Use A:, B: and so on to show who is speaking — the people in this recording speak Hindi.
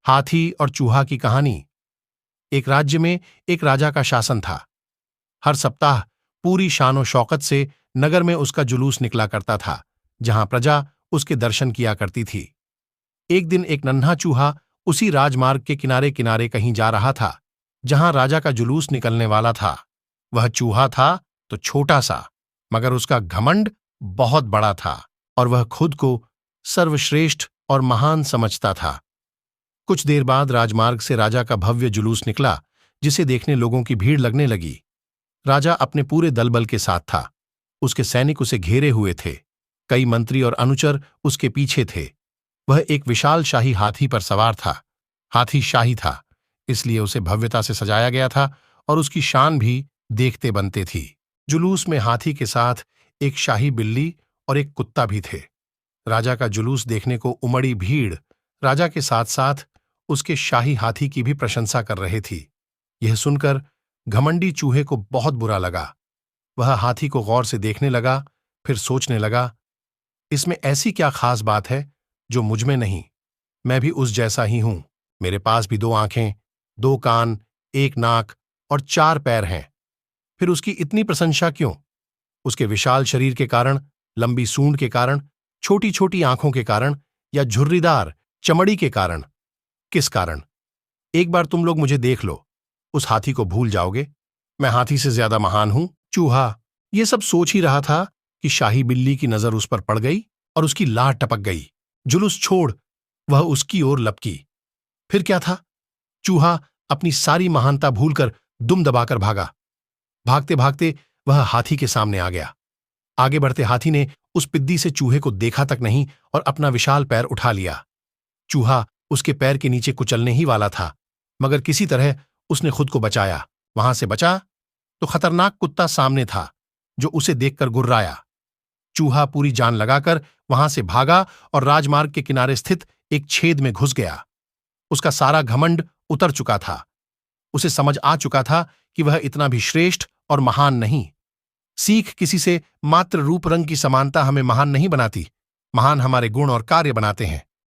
A: हाथी और चूहा की कहानी। एक राज्य में एक राजा का शासन था। हर सप्ताह पूरी शानो शौकत से नगर में उसका जुलूस निकला करता था, जहां प्रजा उसके दर्शन किया करती थी। एक दिन एक नन्हा चूहा उसी राजमार्ग के किनारे किनारे कहीं जा रहा था, जहां राजा का जुलूस निकलने वाला था। वह चूहा था तो छोटा सा, मगर उसका घमंड बहुत बड़ा था और वह खुद को सर्वश्रेष्ठ और महान समझता था। कुछ देर बाद राजमार्ग से राजा का भव्य जुलूस निकला, जिसे देखने लोगों की भीड़ लगने लगी। राजा अपने पूरे दलबल के साथ था। उसके सैनिक उसे घेरे हुए थे। कई मंत्री और अनुचर उसके पीछे थे। वह एक विशाल शाही हाथी पर सवार था। हाथी शाही था, इसलिए उसे भव्यता से सजाया गया था और उसकी शान भी देखते बनते थी। जुलूस में हाथी के साथ एक शाही बिल्ली और एक कुत्ता भी थे। राजा का जुलूस देखने को उमड़ी भीड़ राजा के साथ साथ उसके शाही हाथी की भी प्रशंसा कर रहे थी। यह सुनकर घमंडी चूहे को बहुत बुरा लगा। वह हाथी को गौर से देखने लगा, फिर सोचने लगा, इसमें ऐसी क्या खास बात है जो मुझ में नहीं? मैं भी उस जैसा ही हूं। मेरे पास भी 2 आंखें, 2 कान, 1 नाक और 4 पैर हैं। फिर उसकी इतनी प्रशंसा क्यों? उसके विशाल शरीर के कारण, लंबी सूंड के कारण, छोटी छोटी आंखों के कारण, या झुर्रीदार चमड़ी के कारण? किस कारण? एक बार तुम लोग मुझे देख लो, उस हाथी को भूल जाओगे। मैं हाथी से ज्यादा महान हूं। चूहा ये सब सोच ही रहा था कि शाही बिल्ली की नजर उस पर पड़ गई और उसकी लार टपक गई। जुलूस छोड़ वह उसकी ओर लपकी। फिर क्या था? चूहा अपनी सारी महानता भूलकर दुम दबाकर भागा। भागते भागते वह हाथी के सामने आ गया। आगे बढ़ते हाथी ने उस पिद्दी से चूहे को देखा तक नहीं और अपना विशाल पैर उठा लिया। चूहा उसके पैर के नीचे कुचलने ही वाला था, मगर किसी तरह उसने खुद को बचाया। वहां से बचा तो खतरनाक कुत्ता सामने था, जो उसे देखकर गुर्राया। चूहा पूरी जान लगाकर वहां से भागा और राजमार्ग के किनारे स्थित एक छेद में घुस गया। उसका सारा घमंड उतर चुका था। उसे समझ आ चुका था कि वह इतना भी श्रेष्ठ और महान नहीं। सीख किसी से मात्र रूप रंग की समानता हमें महान नहीं बनाती। महान हमारे गुण और कार्य बनाते हैं।